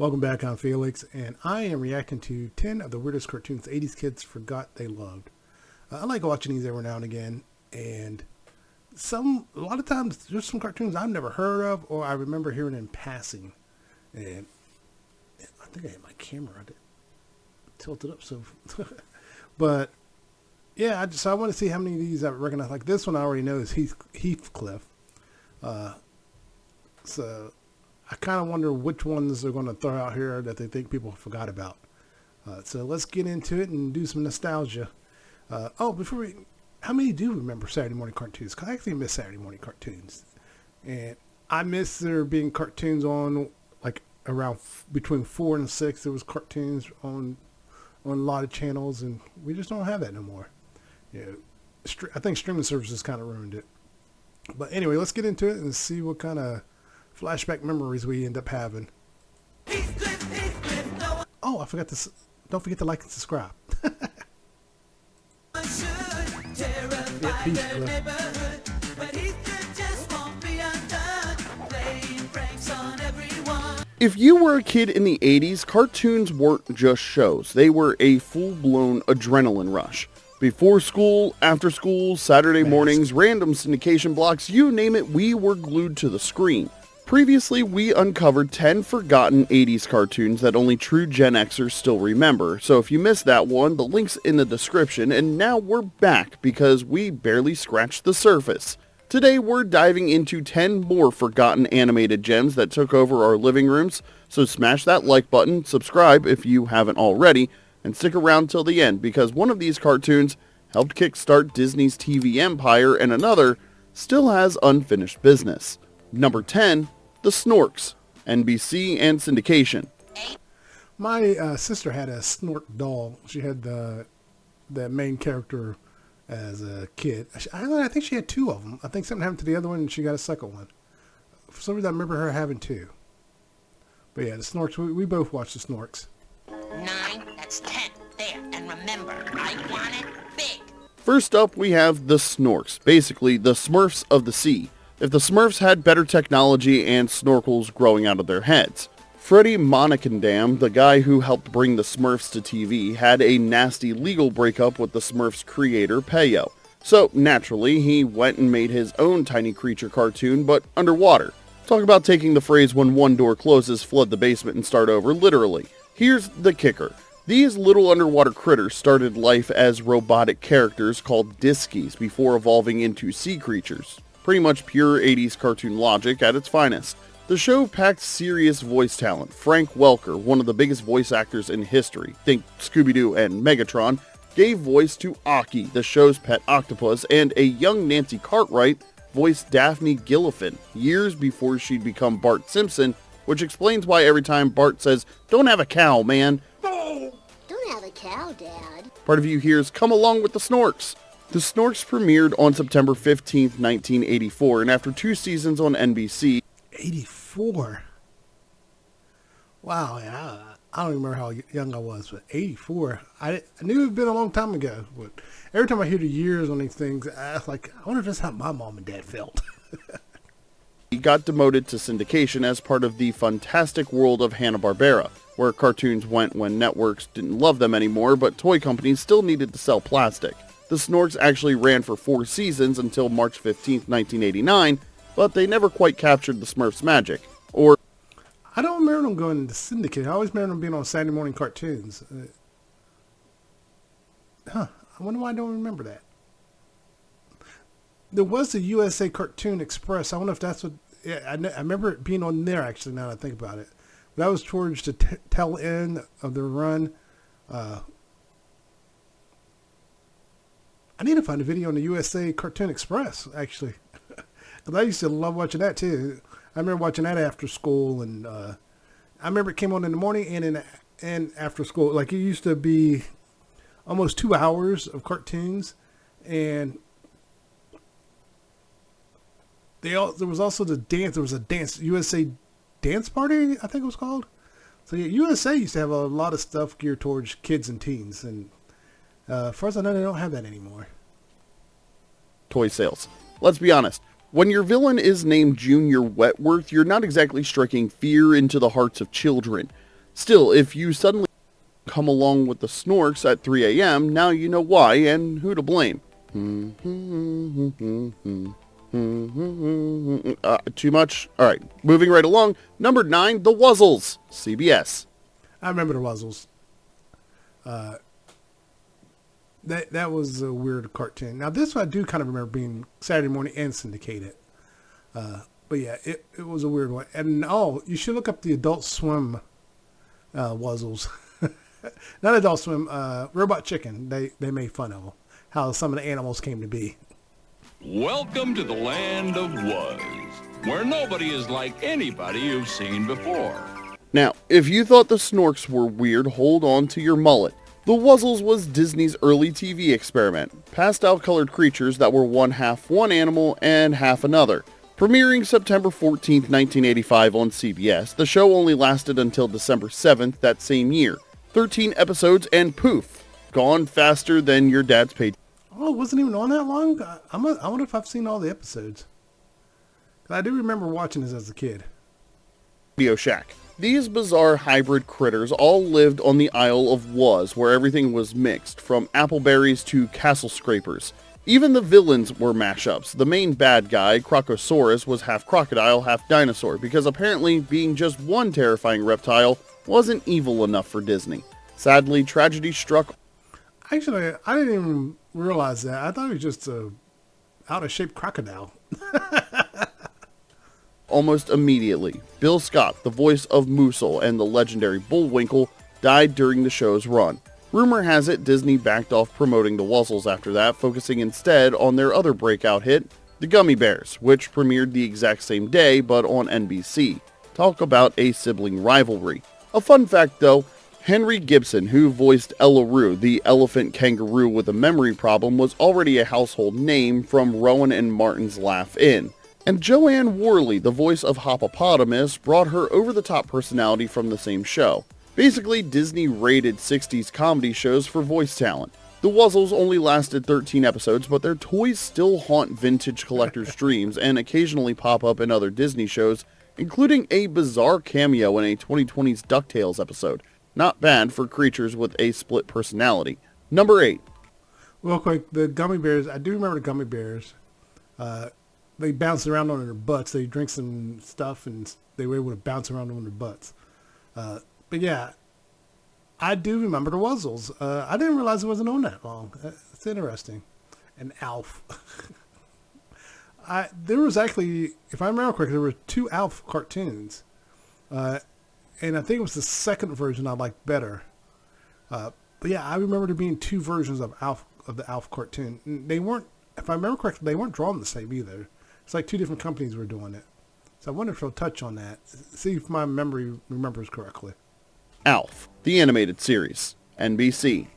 Welcome back, I'm Felix, and I am reacting to 10 of the weirdest cartoons 80s kids forgot they loved. I like watching these every now and again, and a lot of times there's some cartoons I've never heard of or I remember hearing in passing. And I think I had my camera tilted up so, but yeah, I want to see how many of these I recognize. Like this one I already know is Heathcliff. So I kind of wonder which ones they're going to throw out here that they think people forgot about. So let's get into it and do some nostalgia. How many do remember Saturday morning cartoons? Because I actually miss Saturday morning cartoons. And I miss there being cartoons on, like, around between 4 and 6. There was cartoons on a lot of channels, and we just don't have that no more. I think streaming services kind of ruined it. But anyway, let's get into it and see what kind of flashback memories we end up having. Oh, I forgot to. Don't forget to like and subscribe. If you were a kid in the 80s, cartoons weren't just shows. They were a full-blown adrenaline rush. Before school, after school, Saturday mornings, random syndication blocks, you name it, we were glued to the screen. Previously, we uncovered 10 forgotten 80s cartoons that only true Gen Xers still remember, so if you missed that one, the link's in the description, and now we're back because we barely scratched the surface. Today, we're diving into 10 more forgotten animated gems that took over our living rooms, so smash that like button, subscribe if you haven't already, and stick around till the end because one of these cartoons helped kickstart Disney's TV empire and another still has unfinished business. Number 10, The Snorks, NBC and syndication. My sister had a Snork doll. She had the main character as a kid. I think she had 2 of them. I think something happened to the other one and she got a second one. For some reason I remember her having 2. But yeah, the Snorks, we both watched the Snorks. 9, that's 10. There, and remember, I want it big. First up, we have the Snorks, basically the Smurfs of the sea. If the Smurfs had better technology and snorkels growing out of their heads. Freddie Monnickendam, the guy who helped bring the Smurfs to TV, had a nasty legal breakup with the Smurfs creator, Peyo. So, naturally, he went and made his own tiny creature cartoon, but underwater. Talk about taking the phrase when one door closes, flood the basement and start over, literally. Here's the kicker. These little underwater critters started life as robotic characters called Diskies before evolving into sea creatures. Pretty much pure 80s cartoon logic at its finest. The show packed serious voice talent. Frank Welker, one of the biggest voice actors in history, think Scooby-Doo and Megatron, gave voice to Aki, the show's pet octopus, and a young Nancy Cartwright voiced Daphne Gilliffin years before she'd become Bart Simpson, which explains why every time Bart says, "Don't have a cow, man," Don't have a cow, Dad. part of you hears, "Come along with the Snorks." The Snorks premiered on September 15th, 1984, and after 2 seasons on NBC... 84? Wow, yeah, I don't remember how young I was, but 84, I knew it had been a long time ago, but every time I hear the years on these things, I wonder if that's how my mom and dad felt. He got demoted to syndication as part of the fantastic world of Hanna-Barbera, where cartoons went when networks didn't love them anymore, but toy companies still needed to sell plastic. The Snorks actually ran for 4 seasons until March 15, 1989, but they never quite captured the Smurfs' magic. Or, I don't remember them going to syndicate. I always remember them being on Saturday morning cartoons. I wonder why I don't remember that. There was the USA Cartoon Express. I wonder if that's what... Yeah, I remember it being on there, actually, now that I think about it. That was towards the tail end of the run. I need to find a video on the USA Cartoon Express, actually. Because I used to love watching that, too. I remember watching that after school. And I remember it came on in the morning and after school. Like, it used to be almost 2 hours of cartoons. And there was also the dance. There was a dance, USA Dance Party, I think it was called. So, yeah, USA used to have a lot of stuff geared towards kids and teens. And as far as I know, they don't have that anymore. toy sales. Let's be honest. When your villain is named Junior Wetworth, you're not exactly striking fear into the hearts of children. Still, if you suddenly come along with the Snorks at 3 a.m., now you know why and who to blame. Too much? Alright, moving right along. Number 9, The Wuzzles, CBS. I remember the Wuzzles. That was a weird cartoon. Now this one I do kind of remember being Saturday morning and syndicated. But yeah, it was a weird one. And you should look up the Adult Swim Wuzzles. Not Adult Swim, Robot Chicken. They made fun of them. How some of the animals came to be. Welcome to the land of was, where nobody is like anybody you've seen before. Now, if you thought the Snorks were weird, hold on to your mullet. The Wuzzles was Disney's early TV experiment, pastel-colored creatures that were half one animal and half another. Premiering September 14, 1985 on CBS, the show only lasted until December 7th that same year. 13 episodes and poof, gone faster than your dad's pay. Oh, it wasn't even on that long? I wonder if I've seen all the episodes. 'Cause I do remember watching this as a kid. Radio Shack. These bizarre hybrid critters all lived on the Isle of Was, where everything was mixed, from appleberries to castle scrapers. Even the villains were mashups. The main bad guy, Crocosaurus, was half crocodile, half dinosaur, because apparently being just one terrifying reptile wasn't evil enough for Disney. Sadly, tragedy struck. Actually, I didn't even realize that. I thought it was just a out-of-shape crocodile. Almost immediately. Bill Scott, the voice of Moosel and the legendary Bullwinkle, died during the show's run. Rumor has it Disney backed off promoting the Wuzzles after that, focusing instead on their other breakout hit, The Gummy Bears, which premiered the exact same day but on NBC. Talk about a sibling rivalry. A fun fact though, Henry Gibson, who voiced Ella Roo, the elephant kangaroo with a memory problem, was already a household name from Rowan and Martin's Laugh-In. And Joanne Worley, the voice of Hoppopotamus, brought her over-the-top personality from the same show. Basically, Disney rated 60s comedy shows for voice talent. The Wuzzles only lasted 13 episodes, but their toys still haunt vintage collectors' dreams and occasionally pop up in other Disney shows, including a bizarre cameo in a 2020's DuckTales episode. Not bad for creatures with a split personality. Number 8. Real quick, the gummy bears. I do remember the gummy bears. They bounced around on their butts. They drink some stuff and they were able to bounce around on their butts. But yeah, I do remember the Wuzzles. I didn't realize it wasn't on that long. It's interesting. And Alf. There was actually, if I remember correctly, there were 2 Alf cartoons. And I think it was the second version I liked better. But yeah, I remember there being 2 versions of the Alf cartoon. And they weren't, if I remember correctly, they weren't drawn the same either. It's like 2 different companies were doing it. So I wonder if they'll touch on that. See if my memory remembers correctly. Alf, the animated series, NBC.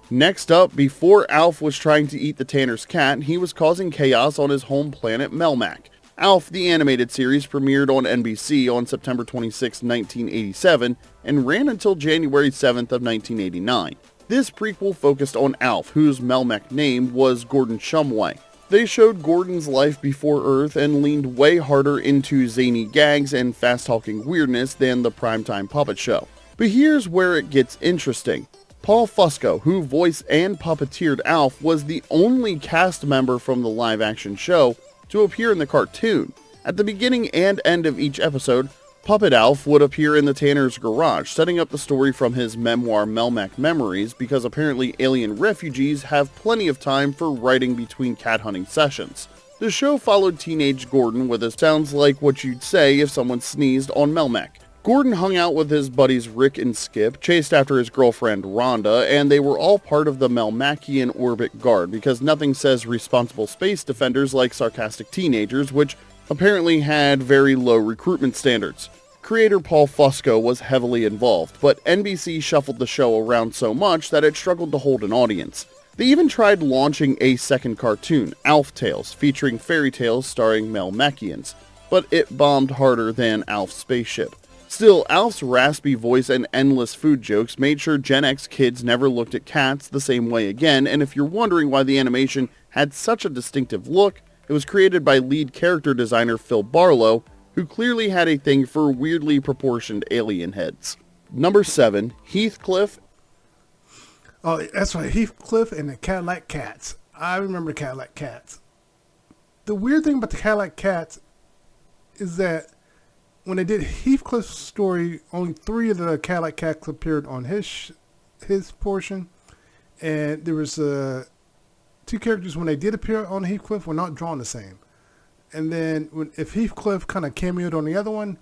Next up, before Alf was trying to eat the Tanner's cat, he was causing chaos on his home planet Melmac. Alf, the animated series, premiered on NBC on September 26, 1987, and ran until January 7th of 1989. This prequel focused on Alf, whose Melmac name was Gordon Shumway. They showed Gordon's life before Earth and leaned way harder into zany gags and fast-talking weirdness than the primetime puppet show. But here's where it gets interesting. Paul Fusco, who voiced and puppeteered Alf, was the only cast member from the live-action show to appear in the cartoon. At the beginning and end of each episode, Puppet Alf would appear in the Tanner's garage, setting up the story from his memoir Melmac Memories, because apparently alien refugees have plenty of time for writing between cat hunting sessions. The show followed teenage Gordon with his sounds like what you'd say if someone sneezed on Melmac. Gordon hung out with his buddies Rick and Skip, chased after his girlfriend Rhonda, and they were all part of the Melmacian Orbit Guard, because nothing says responsible space defenders like sarcastic teenagers, which apparently had very low recruitment standards. Creator Paul Fusco was heavily involved, but NBC shuffled the show around so much that it struggled to hold an audience. They even tried launching a second cartoon, Alf Tales, featuring fairy tales starring Melmacians, but it bombed harder than Alf's spaceship. Still, Alf's raspy voice and endless food jokes made sure Gen X kids never looked at cats the same way again, and if you're wondering why the animation had such a distinctive look. It was created by lead character designer Phil Barlow, who clearly had a thing for weirdly proportioned alien heads. Number 7, Heathcliff. Oh, that's right, Heathcliff and the Cadillac Cats. I remember Cadillac Cats. The weird thing about the Cadillac Cats is that when they did Heathcliff's story, only 3 of the Cadillac Cats appeared on his portion, and there was 2 characters when they did appear on Heathcliff were not drawn the same. And then if Heathcliff kind of cameoed on the other one,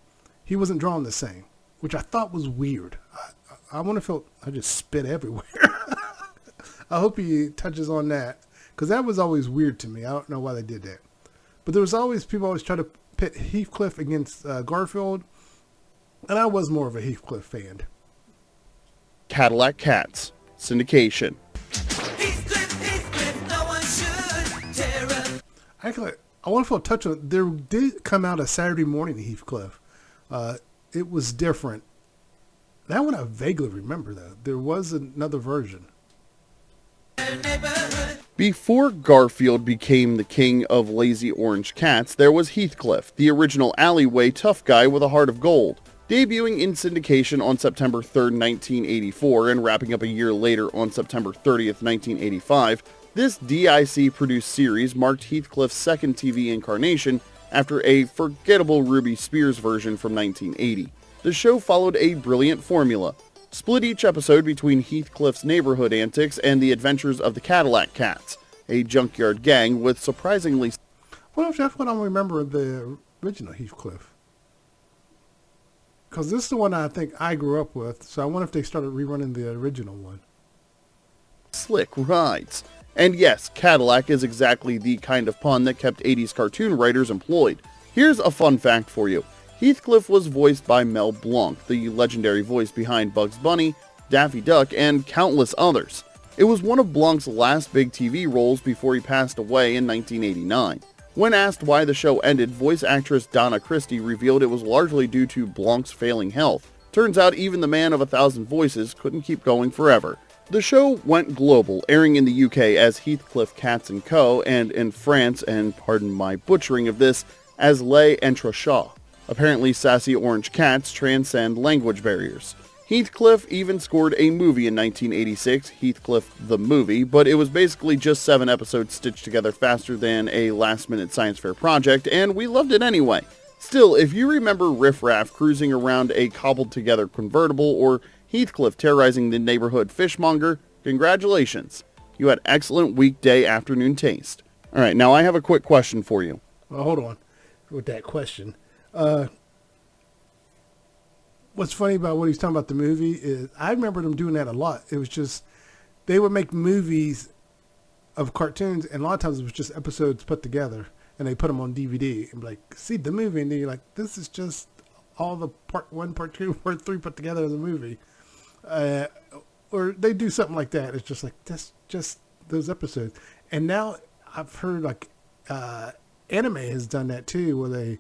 he wasn't drawn the same, which I thought was weird. I wonder if I just spit everywhere. I hope he touches on that, because that was always weird to me. I don't know why they did that. But there was always, people always try to pit Heathcliff against Garfield, and I was more of a Heathcliff fan. Cadillac Cats, syndication. Actually, I want to touch on, there did come out a Saturday Morning Heathcliff. It was different. That one I vaguely remember, though. There was another version. Before Garfield became the king of lazy orange cats, there was Heathcliff, the original alleyway tough guy with a heart of gold. Debuting in syndication on September 3rd, 1984, and wrapping up a year later on September 30th, 1985, this DIC-produced series marked Heathcliff's second TV incarnation after a forgettable Ruby Spears version from 1980. The show followed a brilliant formula. Split each episode between Heathcliff's neighborhood antics and the adventures of the Cadillac Cats, a junkyard gang with surprisingly... Well, that's what I remember of the original Heathcliff. Because this is the one I think I grew up with, so I wonder if they started rerunning the original one. Slick rides. And yes, Cadillac is exactly the kind of pun that kept 80s cartoon writers employed. Here's a fun fact for you. Heathcliff was voiced by Mel Blanc, the legendary voice behind Bugs Bunny, Daffy Duck, and countless others. It was one of Blanc's last big TV roles before he passed away in 1989. When asked why the show ended, voice actress Donna Christie revealed it was largely due to Blanc's failing health. Turns out even the man of 1,000 voices couldn't keep going forever. The show went global, airing in the UK as Heathcliff Cats & Co., and in France, and pardon my butchering of this, as Les Entrechats. Apparently, sassy orange cats transcend language barriers. Heathcliff even scored a movie in 1986, Heathcliff the Movie, but it was basically just 7 episodes stitched together faster than a last-minute science fair project, and we loved it anyway. Still, if you remember Riff Raff cruising around a cobbled-together convertible, or Heathcliff terrorizing the neighborhood fishmonger, congratulations. You had excellent weekday afternoon taste. Alright, now I have a quick question for you. Well, hold on with that question. What's funny about what he's talking about the movie is I remember them doing that a lot. It was just, they would make movies of cartoons, and a lot of times it was just episodes put together, and they put them on DVD and be like, see the movie, and then you're like, this is just all the part 1, part 2, part 3 put together as a movie. Or they do something like that. It's just like, that's just those episodes. And now I've heard like anime has done that too, where they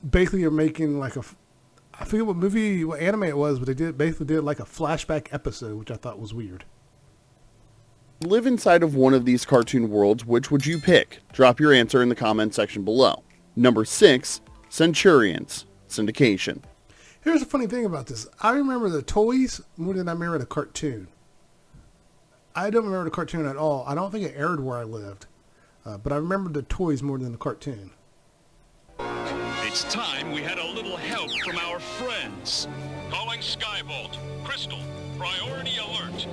basically are making like I forget what anime it was, but they basically did like a flashback episode, which I thought was weird. Live inside of one of these cartoon worlds, which would you pick? Drop your answer in the comment section below. Number 6, Centurions, syndication. Here's the funny thing about this. I remember the toys more than I remember the cartoon. I don't remember the cartoon at all. I don't think it aired where I lived. But I remember the toys more than the cartoon. It's time we had a little help from our friends. Calling Skyvault. Crystal, priority alert.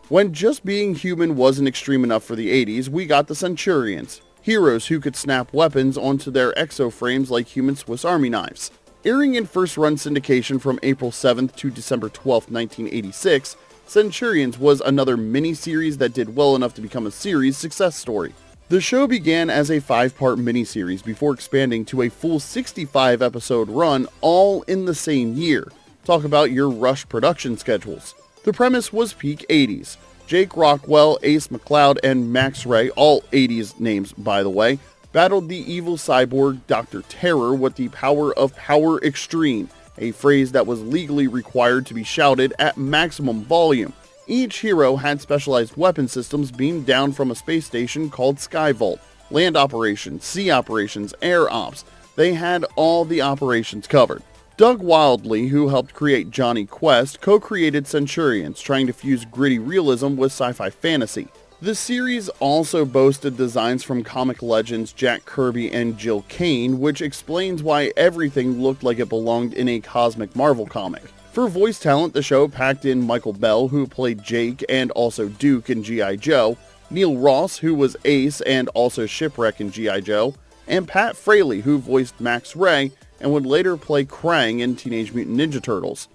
When just being human wasn't extreme enough for the 80s, we got the Centurions. Heroes who could snap weapons onto their exoframes like human Swiss Army knives. Airing in first-run syndication from April 7th to December 12th, 1986, Centurions was another mini-series that did well enough to become a series success story. The show began as a 5-part miniseries before expanding to a full 65-episode run all in the same year. Talk about your rushed production schedules. The premise was peak 80s. Jake Rockwell, Ace McCloud, and Max Ray, all 80s names by the way, battled the evil cyborg Dr. Terror with the power of Power Extreme, a phrase that was legally required to be shouted at maximum volume. Each hero had specialized weapon systems beamed down from a space station called Sky Vault. Land operations, sea operations, air ops. They had all the operations covered. Doug Wildley, who helped create Johnny Quest, co-created Centurions, trying to fuse gritty realism with sci-fi fantasy. The series also boasted designs from comic legends Jack Kirby and Jill Kane, which explains why everything looked like it belonged in a cosmic Marvel comic. For voice talent, the show packed in Michael Bell, who played Jake and also Duke in G.I. Joe, Neil Ross, who was Ace and also Shipwreck in G.I. Joe, and Pat Fraley, who voiced Max Ray and would later play Krang in Teenage Mutant Ninja Turtles.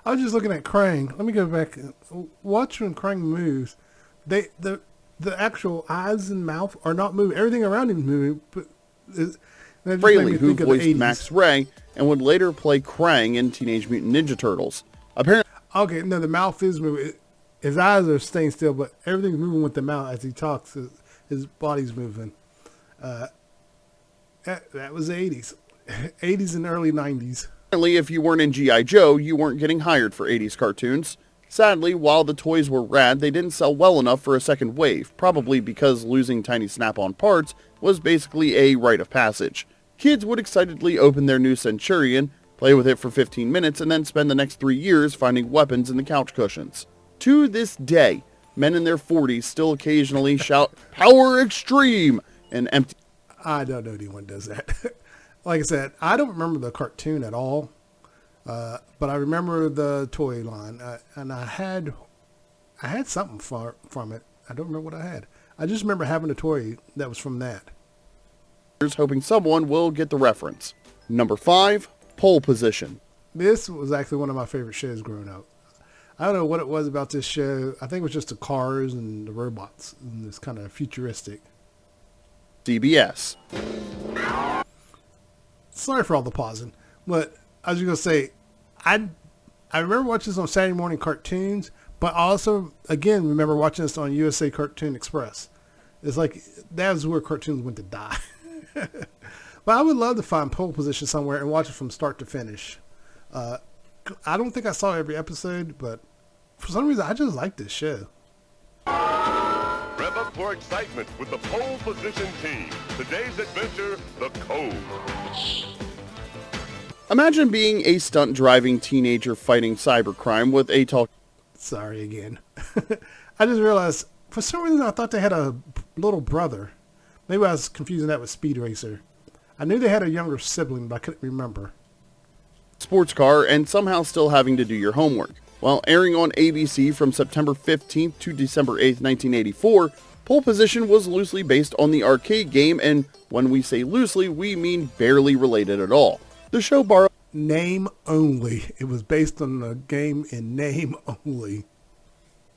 I was just looking at Krang. Let me go back. Watch when Krang moves. The actual eyes and mouth are not moving. Everything around him is moving. But Fraley, who voiced Max Ray and would later play Krang in Teenage Mutant Ninja Turtles. Apparently, okay, no, the mouth is moving. His eyes are staying still, but everything's moving with the mouth as he talks. His body's moving. That was the 80s. 80s and early 90s. Apparently, if you weren't in G.I. Joe, you weren't getting hired for 80s cartoons. Sadly, while the toys were rad, they didn't sell well enough for a second wave, probably because losing tiny snap-on parts was basically a rite of passage. Kids would excitedly open their new Centurion, play with it for 15 minutes, and then spend the next 3 years finding weapons in the couch cushions. To this day, men in their 40s still occasionally shout, "Power Extreme!" and empty... I don't know anyone does that. Like I said, I don't remember the cartoon at all, but I remember the toy line, and I had something from it. I don't remember what I had. I just remember having a toy that was from that. Hoping someone will get the reference. Number 5, Pole Position. This was actually one of my favorite shows growing up. I don't know what it was about this show. I think it was just the cars and the robots, and it's kind of futuristic. CBS. Sorry for all the pausing, but I was going to say, I remember watching this on Saturday morning cartoons, but I also, again, remember watching this on USA Cartoon Express. It's like, that was where cartoons went to die. But I would love to find Pole Position somewhere and watch it from start to finish. I don't think I saw every episode, but for some reason, I just like this show. Rev up for excitement with the Pole Position team. Today's adventure, the Code. Imagine being a stunt-driving teenager fighting cybercrime with a talk... Sorry again. I just realized, for some reason, I thought they had a little brother. Maybe I was confusing that with Speed Racer. I knew they had a younger sibling, but I couldn't remember. sports car and somehow still having to do your homework. While airing on ABC from September 15th to December 8th, 1984, Pole Position was loosely based on the arcade game, and when we say loosely, we mean barely related at all. The show borrowed Name only. It was based on the game in name only.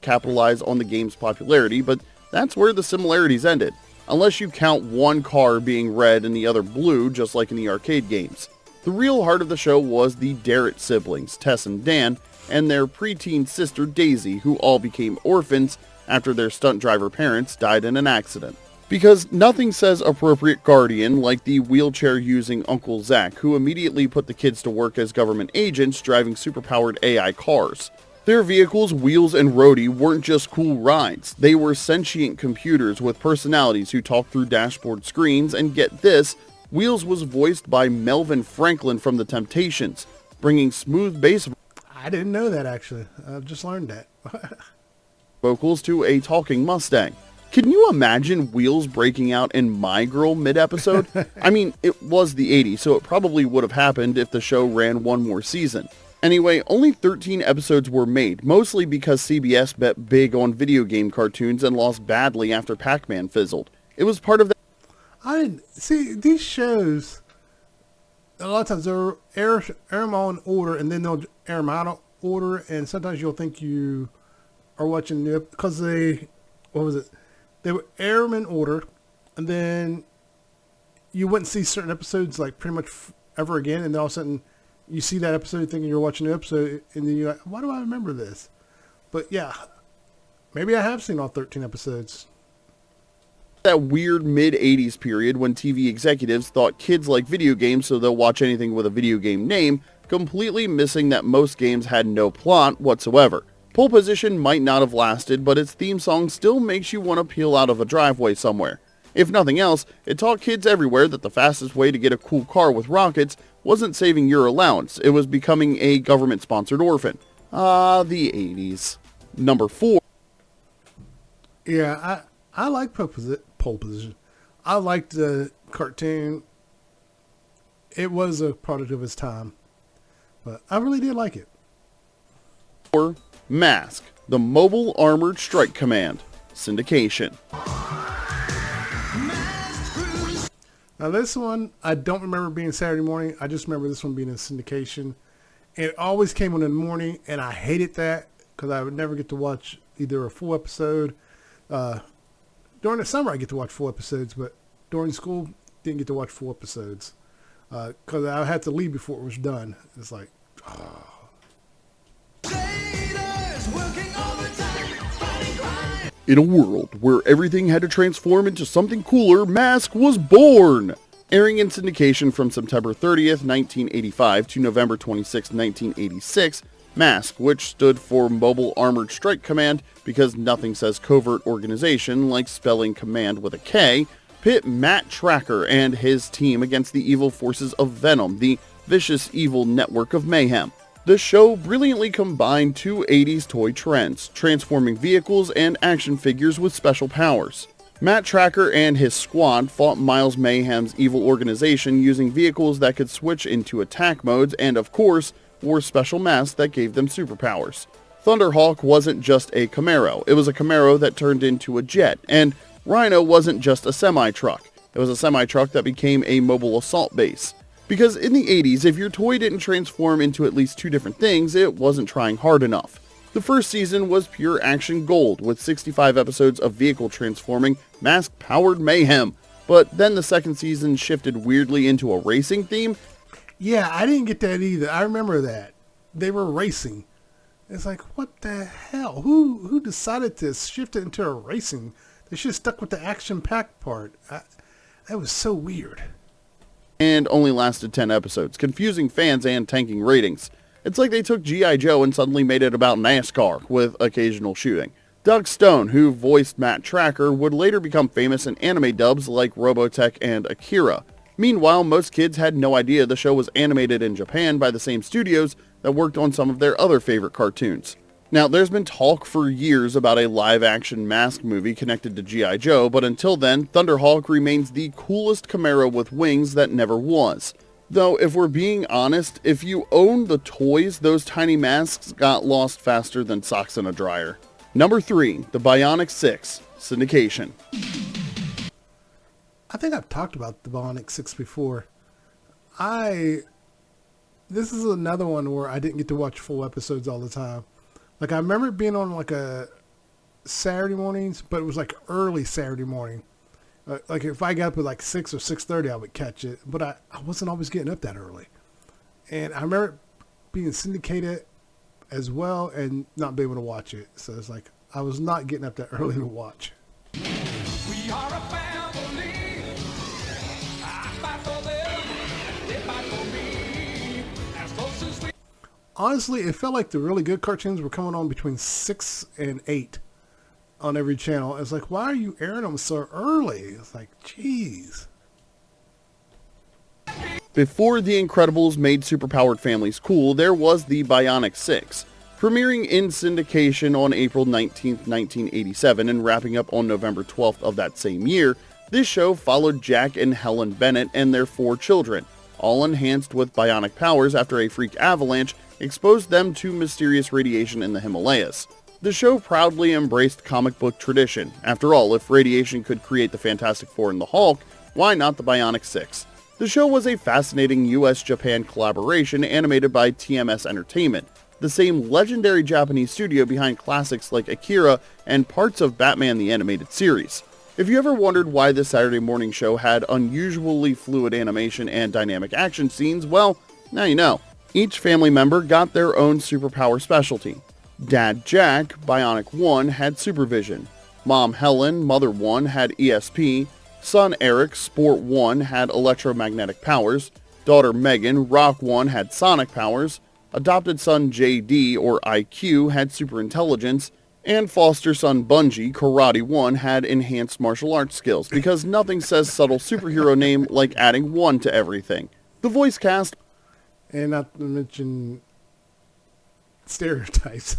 capitalize on the game's popularity, but that's where the similarities ended, unless you count one car being red and the other blue, just like in the arcade games. The real heart of the show was the Darrett siblings, Tess and Dan, and their preteen sister Daisy, who all became orphans after their stunt driver parents died in an accident. Because nothing says appropriate guardian like the wheelchair-using Uncle Zach, who immediately put the kids to work as government agents driving superpowered AI cars. Their vehicles, Wheels and Rhodey, weren't just cool rides. They were sentient computers with personalities who talked through dashboard screens, and get this, Wheels was voiced by Melvin Franklin from The Temptations, bringing smooth bass I didn't know that, actually. I just learned that. vocals to a talking Mustang. Can you imagine Wheels breaking out in My Girl mid-episode? I mean, it was the 80s, so it probably would have happened if the show ran one more season. Anyway, only 13 episodes were made, mostly because CBS bet big on video game cartoons and lost badly after Pac-Man fizzled. It was part of the... I didn't see these shows. A lot of times they'll air them all in order, and then they'll air them out of order. And sometimes you'll think you are watching the because they would air them in order, and then you wouldn't see certain episodes like pretty much ever again. And then all of a sudden you see that episode thinking you're watching the episode, and then you're like, why do I remember this? But yeah, maybe I have seen all 13 episodes. That weird mid-80s period when TV executives thought kids like video games, so they'll watch anything with a video game name, completely missing that most games had no plot whatsoever. Pole Position might not have lasted, but its theme song still makes you want to peel out of a driveway somewhere. If nothing else, it taught kids everywhere that the fastest way to get a cool car with rockets wasn't saving your allowance, it was becoming a government-sponsored orphan. Ah, the 80s. Number 4. Yeah, I like Pole Position. I liked the cartoon. It was a product of its time, but I really did like it. 4. Mask, the Mobile Armored Strike Command. Syndication. Now this one, I don't remember being Saturday morning. I just remember this one being in syndication. It always came on in the morning, and I hated that because I would never get to watch either a full episode. During the summer, I get to watch full episodes, but during school, didn't get to watch full episodes because I had to leave before it was done. It's like, oh. In a world where everything had to transform into something cooler, Mask was born! Airing in syndication from September 30th, 1985 to November 26, 1986, Mask, which stood for Mobile Armored Strike Command because nothing says covert organization like spelling command with a K, pit Matt Tracker and his team against the evil forces of Venom, the vicious evil network of mayhem. The show brilliantly combined two 80s toy trends, transforming vehicles and action figures with special powers. Matt Tracker and his squad fought Miles Mayhem's evil organization using vehicles that could switch into attack modes and, of course, wore special masks that gave them superpowers. Thunderhawk wasn't just a Camaro, it was a Camaro that turned into a jet, and Rhino wasn't just a semi-truck, it was a semi-truck that became a mobile assault base. Because in the 80s, if your toy didn't transform into at least two different things, it wasn't trying hard enough. The first season was pure action gold, with 65 episodes of vehicle transforming, mask-powered mayhem. But then the second season shifted weirdly into a racing theme. Yeah, I didn't get that either. I remember that. They were racing. It's like, what the hell? Who decided to shift it into a racing? They should have stuck with the action-packed part. That was so weird. And only lasted 10 episodes, confusing fans and tanking ratings. It's like they took G.I. Joe and suddenly made it about NASCAR, with occasional shooting. Doug Stone, who voiced Matt Tracker, would later become famous in anime dubs like Robotech and Akira. Meanwhile, most kids had no idea the show was animated in Japan by the same studios that worked on some of their other favorite cartoons. Now, there's been talk for years about a live-action Mask movie connected to G.I. Joe, but until then, Thunderhawk remains the coolest Camaro with wings that never was. Though, if we're being honest, if you own the toys, those tiny masks got lost faster than socks in a dryer. Number 3, the Bionic 6, syndication. I think I've talked about the Bionic 6 before. This is another one where I didn't get to watch full episodes all the time. Like, I remember it being on like a Saturday mornings, but it was like early Saturday morning. Like if I got up at like 6 or 6:30, I would catch it, but I wasn't always getting up that early. And I remember it being syndicated as well and not being able to watch it. So it's like I was not getting up that early to watch. We are a family. I fight for them. They fight for me. As close as we. Honestly, it felt like the really good cartoons were coming on between 6 and 8 on every channel. It's like, why are you airing them so early? It's like, jeez. Before The Incredibles made superpowered families cool, there was the Bionic 6. Premiering in syndication on April 19, 1987 and wrapping up on November 12th of that same year, this show followed Jack and Helen Bennett and their 4 children, all enhanced with bionic powers after a freak avalanche exposed them to mysterious radiation in the Himalayas. The show proudly embraced comic book tradition. After all, if radiation could create the Fantastic Four and the Hulk, why not the Bionic 6? The show was a fascinating US-Japan collaboration animated by TMS Entertainment, the same legendary Japanese studio behind classics like Akira and parts of Batman the Animated Series. If you ever wondered why this Saturday morning show had unusually fluid animation and dynamic action scenes, well, now you know. Each family member got their own superpower specialty. Dad Jack, Bionic 1, had supervision. Mom Helen, Mother 1, had ESP. Son Eric, Sport 1, had electromagnetic powers. Daughter Megan, Rock 1, had sonic powers. Adopted son JD, or IQ, had superintelligence, and foster son Bungie, Karate 1, had enhanced martial arts skills, because nothing says subtle superhero name like adding 1 to everything. The voice cast, And not to mention stereotypes.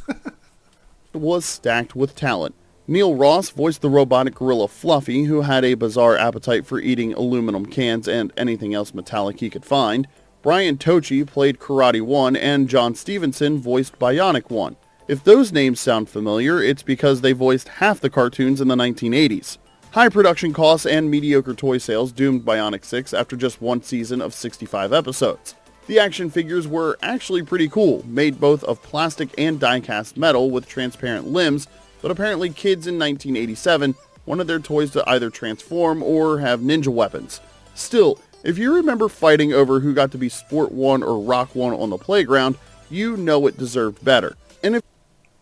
was stacked with talent. Neil Ross voiced the robotic gorilla Fluffy, who had a bizarre appetite for eating aluminum cans and anything else metallic he could find. Brian Tochi played Karate 1, and John Stevenson voiced Bionic 1. If those names sound familiar, it's because they voiced half the cartoons in the 1980s. High production costs and mediocre toy sales doomed Bionic 6 after just one season of 65 episodes. The action figures were actually pretty cool, made both of plastic and die-cast metal with transparent limbs, but apparently kids in 1987 wanted their toys to either transform or have ninja weapons. Still, if you remember fighting over who got to be Sport 1 or Rock 1 on the playground, you know it deserved better. And if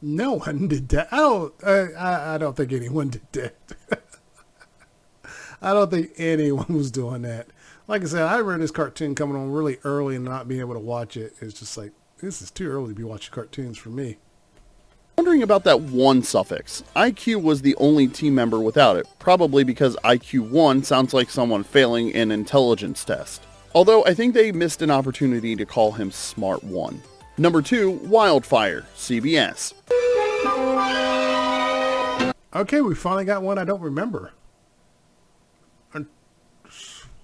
No one did that. I don't think anyone did that. I don't think anyone was doing that. Like I said, I remember this cartoon coming on really early and not being able to watch it. It's just like, this is too early to be watching cartoons for me. wondering about that 1 suffix, IQ was the only team member without it, probably because IQ1 sounds like someone failing an intelligence test. Although I think they missed an opportunity to call him Smart 1. Number 2, Wildfire, CBS. Okay, we finally got one I don't remember.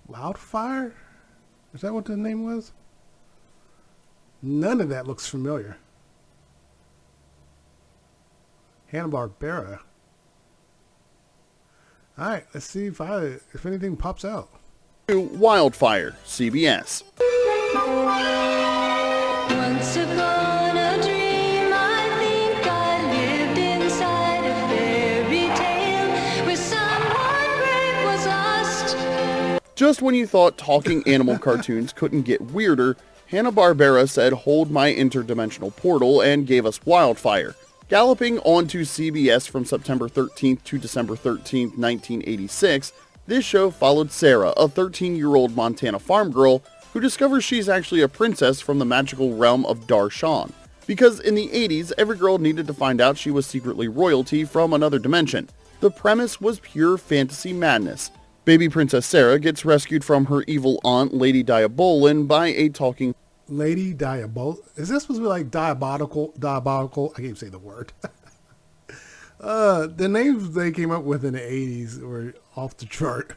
Wildfire? Is that what the name was? None of that looks familiar. Hanna-Barbera. Alright, let's see if anything pops out. 2, Wildfire, CBS. Once upon a dream, I think I lived inside a fairy tale where someone great was lost. Just when you thought talking animal cartoons couldn't get weirder, Hanna-Barbera said hold my interdimensional portal and gave us Wildfire. Galloping onto CBS from September 13th to December 13th, 1986, this show followed Sarah, a 13-year-old Montana farm girl who discovers she's actually a princess from the magical realm of Darshan. Because in the 80s, every girl needed to find out she was secretly royalty from another dimension. The premise was pure fantasy madness. Baby Princess Sarah gets rescued from her evil aunt, Lady Diabolin, by a talking Lady Diabol. Is this supposed to be like diabolical? I can't say the word. The names they came up with in the 80s were off the chart.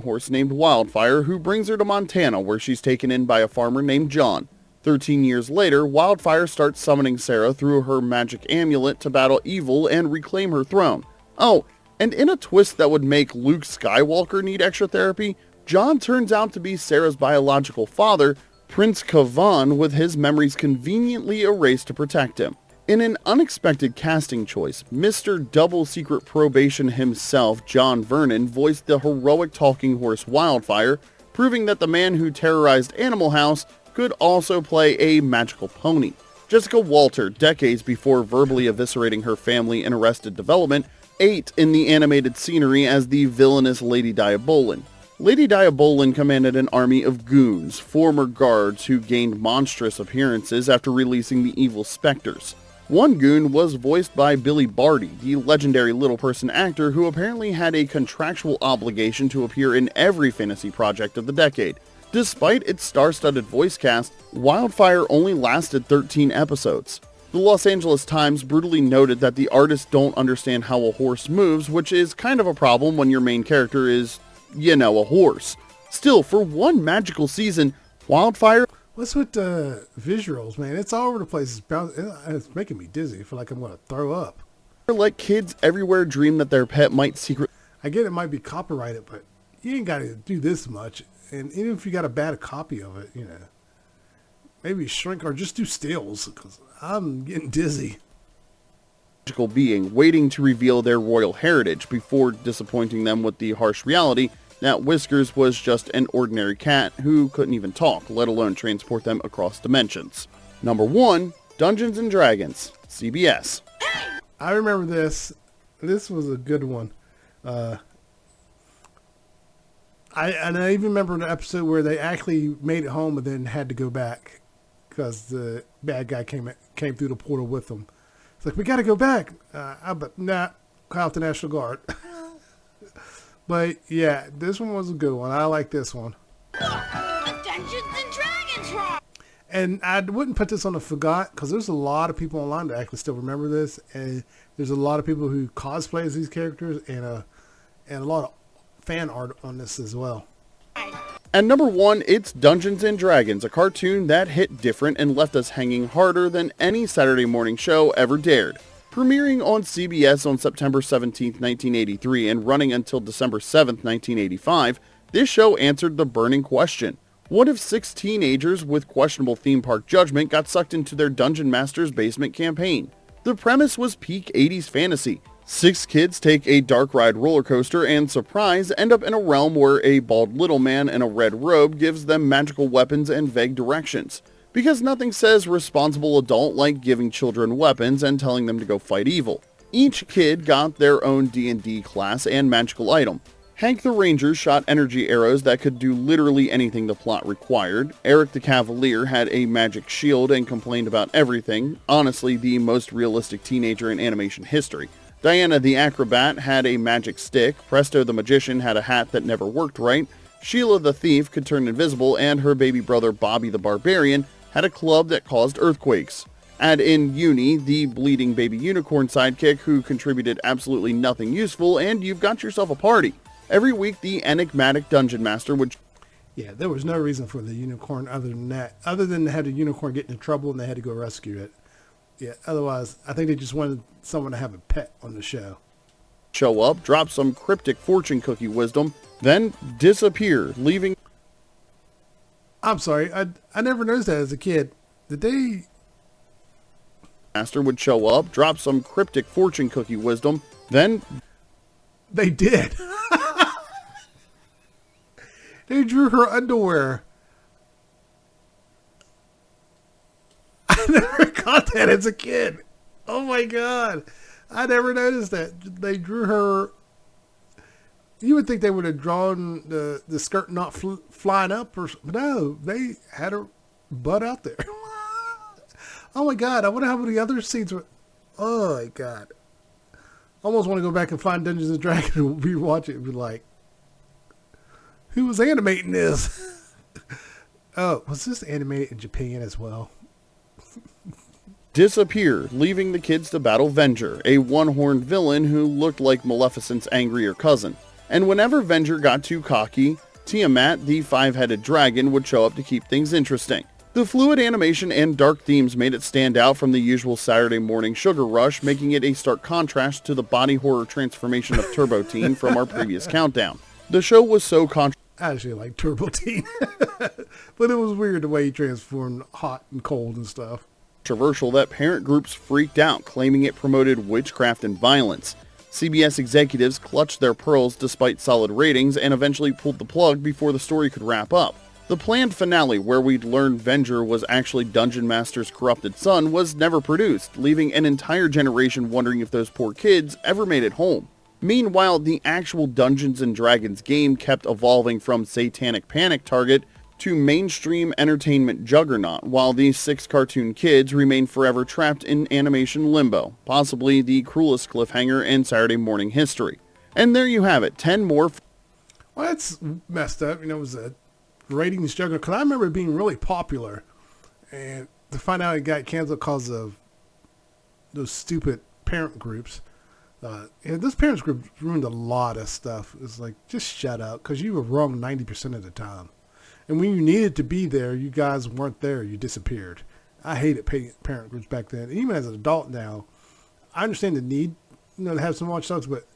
horse named Wildfire who brings her to Montana, where she's taken in by a farmer named John. 13 years later, Wildfire starts summoning Sarah through her magic amulet to battle evil and reclaim her throne. Oh, and in a twist that would make Luke Skywalker need extra therapy, John turns out to be Sarah's biological father, Prince Kavan, with his memories conveniently erased to protect him. In an unexpected casting choice, Mr. Double Secret Probation himself, John Vernon, voiced the heroic talking horse Wildfire, proving that the man who terrorized Animal House could also play a magical pony. Jessica Walter, decades before verbally eviscerating her family in Arrested Development, ate in the animated scenery as the villainous Lady Diabolin. Lady Diabolin commanded an army of goons, former guards who gained monstrous appearances after releasing the evil specters. One goon was voiced by Billy Barty, the legendary little person actor who apparently had a contractual obligation to appear in every fantasy project of the decade. Despite its star-studded voice cast, Wildfire only lasted 13 episodes. The Los Angeles Times brutally noted that the artists don't understand how a horse moves, which is kind of a problem when your main character is, you know, a horse. Still, for one magical season, Wildfire... What's with the visuals, man? It's all over the place. It's making me dizzy. I feel like I'm going to throw up. let kids everywhere dream that their pet might secretly... I get it might be copyrighted, but you ain't got to do this much. And even if you got a bad copy of it, you know, maybe shrink or just do stills, because I'm getting dizzy. Magical being waiting to reveal their royal heritage before disappointing them with the harsh reality that Whiskers was just an ordinary cat who couldn't even talk, let alone transport them across dimensions. Number 1, Dungeons & Dragons, CBS. I remember this. This was a good one. I even remember an episode where they actually made it home and then had to go back because the bad guy came through the portal with them. It's like, we got to go back. But nah, call out the National Guard. But yeah, this one was a good one. I like this one. A Dungeons and Dragons ride! And I wouldn't put this on the forgot because there's a lot of people online that actually still remember this, and there's a lot of people who cosplay as these characters, and a lot of fan art on this as well. And number 1, it's Dungeons and Dragons, a cartoon that hit different and left us hanging harder than any Saturday morning show ever dared. Premiering on CBS on September 17, 1983 and running until December 7, 1985, this show answered the burning question: what if 6 teenagers with questionable theme park judgment got sucked into their Dungeon Master's basement campaign? The premise was peak 80s fantasy. 6 kids take a dark ride roller coaster and, surprise, end up in a realm where a bald little man in a red robe gives them magical weapons and vague directions. Because nothing says responsible adult like giving children weapons and telling them to go fight evil. Each kid got their own D&D class and magical item. Hank the Ranger shot energy arrows that could do literally anything the plot required. Eric the Cavalier had a magic shield and complained about everything, honestly the most realistic teenager in animation history. Diana the Acrobat had a magic stick, Presto the Magician had a hat that never worked right, Sheila the Thief could turn invisible, and her baby brother Bobby the Barbarian had a club that caused earthquakes. Add in Uni, the bleeding baby unicorn sidekick who contributed absolutely nothing useful, and you've got yourself a party. Every week, the enigmatic Dungeon Master would... Yeah, there was no reason for the unicorn other than that. Other than they had the unicorn get into trouble and they had to go rescue it. Yeah, otherwise, I think they just wanted someone to have a pet on the show. Show up, drop some cryptic fortune cookie wisdom, then disappear, leaving... I'm sorry, I never noticed that as a kid. Did they... Master would show up, drop some cryptic fortune cookie wisdom, then... They did. They drew her underwear. I never caught that as a kid. Oh my God. I never noticed that. They drew her. You would think they would have drawn the skirt not flying up. No, they had her butt out there. Oh my God. I wonder how many other scenes were. Oh my God. I almost want to go back and find Dungeons and Dragons and rewatch it and be like, who was animating this? Oh, was this animated in Japan as well? Disappear, leaving the kids to battle Venger, a one-horned villain who looked like Maleficent's angrier cousin. And whenever Venger got too cocky, Tiamat, the 5-headed dragon, would show up to keep things interesting. The fluid animation and dark themes made it stand out from the usual Saturday morning sugar rush, making it a stark contrast to the body horror transformation of Turbo Teen from our previous countdown. The show was so I actually like Turbo Teen. But it was weird the way he transformed hot and cold and stuff. Controversial that parent groups freaked out, claiming it promoted witchcraft and violence. CBS executives clutched their pearls despite solid ratings and eventually pulled the plug before the story could wrap up. The planned finale, where we'd learn Venger was actually Dungeon Master's corrupted son, was never produced, leaving an entire generation wondering if those poor kids ever made it home. Meanwhile, the actual Dungeons & Dragons game kept evolving from satanic panic target to mainstream entertainment juggernaut, while these 6 cartoon kids remain forever trapped in animation limbo, possibly the cruelest cliffhanger in Saturday morning history. And there you have it, 10 more... Well, that's messed up. It was a ratings juggernaut, because I remember it being really popular. And to find out it got canceled because of those stupid parent groups. This parents group ruined a lot of stuff. It's like, just shut up, because you were wrong 90% of the time. And when you needed to be there, you guys weren't there. You disappeared. I hated parent groups back then. And even as an adult now, I understand the need, to have some watchdogs, but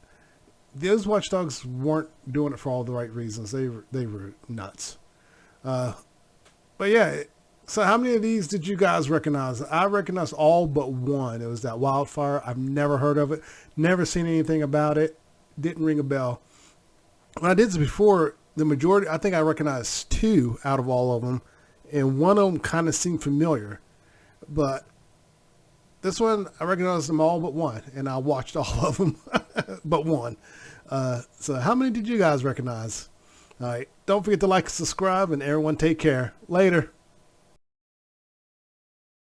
those watchdogs weren't doing it for all the right reasons. They were nuts. But yeah, so how many of these did you guys recognize? I recognized all but one. It was that Wildfire. I've never heard of it. Never seen anything about it. Didn't ring a bell. When I did this before, the majority, I think I recognized 2 out of all of them, and one of them kind of seemed familiar. But this one, I recognized them all but one, and I watched all of them but one. So how many did you guys recognize? All right, don't forget to like and subscribe, and everyone take care. Later.